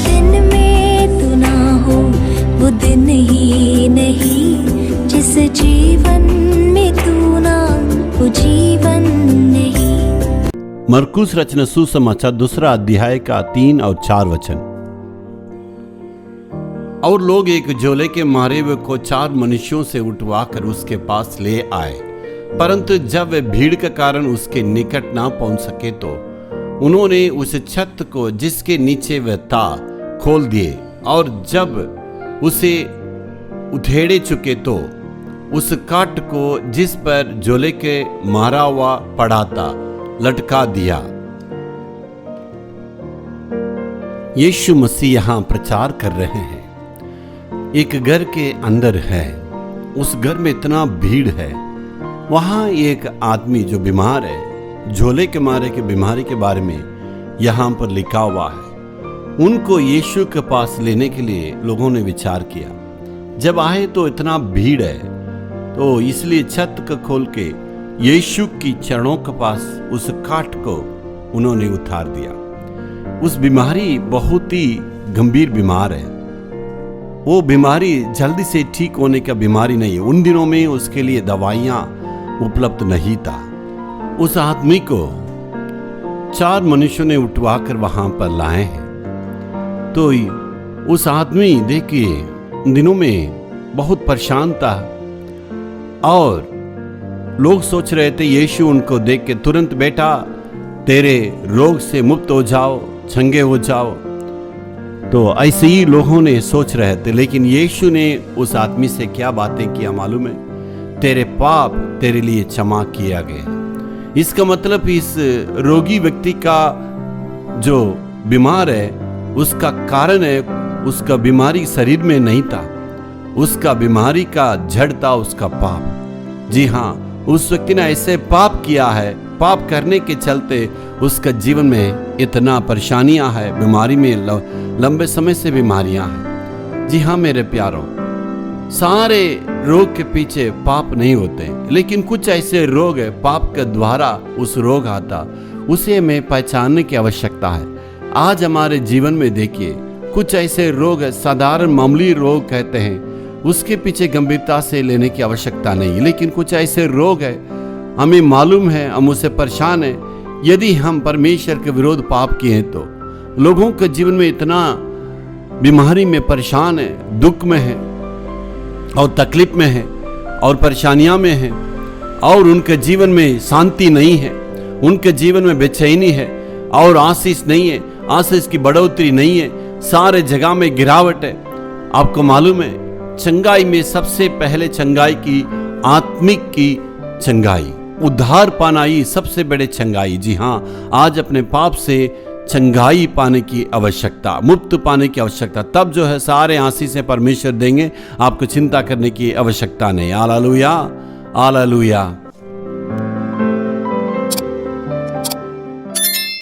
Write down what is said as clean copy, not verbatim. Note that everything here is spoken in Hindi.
दिन में तू ना हो वो दिन ही नहीं, जिस जीवन में तू ना वो जीवन नहीं। मरकुस रचना सुसमाचार 2 अध्याय का 3 और 4 वचन। और लोग एक झोले के मारे हुए को 4 मनुष्यों से उठवाकर उसके पास ले आए, परंतु जब वे भीड़ के कारण उसके निकट ना पहुंच सके तो उन्होंने उस छत को जिसके नीचे वह था खोल दिए, और जब उसे उधेड़े चुके तो उस काट को जिस पर झोले के मारा हुआ पड़ा था लटका दिया। यीशु मसीह यहाँ प्रचार कर रहे हैं। एक घर के अंदर है, उस घर में इतना भीड़ है, वहाँ एक आदमी जो बीमार है, झोले के मारे की बीमारी के बारे में यहाँ पर लिखा हुआ है। उनको यीशु के पास लेने के लिए लोगों ने विचार किया। जब आए तो इतना भीड़ है, तो इसलिए छत को खोल के यीशु की चरणों के पास उस काट को उन्होंने उतार दिया। उस बीमारी बहुत ही गंभीर बीमार है। वो बीमारी जल्दी से ठीक होने का बीमारी नहीं है। उन दिनों में उसके लिए दवाइयाँ उपलब्ध नहीं था। उस आदमी को 4 मनुष्यों ने उठवाकर वहां पर लाए हैं। तो उस आदमी देखिए दिनों में बहुत परेशान था, और लोग सोच रहे थे यीशु उनको देख के तुरंत बेटा तेरे रोग से मुक्त हो जाओ, चंगे हो जाओ। तो ऐसे ही लोगों ने सोच रहे थे, लेकिन यीशु ने उस आदमी से क्या बातें किया मालूम है? तेरे पाप तेरे लिए क्षमा किया गया। इसका मतलब इस रोगी व्यक्ति का जो बीमार है उसका कारण है, उसका बीमारी शरीर में नहीं था, उसका बीमारी का जड़ था उसका पाप। जी हाँ, उस व्यक्ति ने ऐसे पाप किया है, पाप करने के चलते उसका जीवन में इतना परेशानियां है, बीमारी में लंबे समय से बीमारियां हैं। जी हाँ मेरे प्यारों, सारे रोग के पीछे पाप नहीं होते, लेकिन कुछ ऐसे रोग है पाप के द्वारा उस रोग आता, उसे हमें पहचानने की आवश्यकता है। आज हमारे जीवन में देखिए कुछ ऐसे रोग है, साधारण मामूली रोग कहते हैं, उसके पीछे गंभीरता से लेने की आवश्यकता नहीं। लेकिन कुछ ऐसे रोग है हमें मालूम है, हम उससे परेशान हैं। यदि हम परमेश्वर के विरोध पाप किए हैं तो लोगों के जीवन में इतना बीमारी में परेशान है, दुख में है और तकलीफ में है और परेशानियां में है, और उनके जीवन में शांति नहीं है, उनके जीवन में बेचैनी है और आशीष नहीं है, आशीष की बढ़ोतरी नहीं है, सारे जगह में गिरावट है। आपको मालूम है चंगाई में सबसे पहले चंगाई की आत्मिक की चंगाई, उद्धार पाना ही सबसे बड़े चंगाई। जी हाँ, आज अपने पाप से चंगाई पाने की आवश्यकता, मुक्त पाने की आवश्यकता, तब जो है सारे आशीष से परमेश्वर देंगे, आपको चिंता करने की आवश्यकता नहीं। Hallelujah, hallelujah.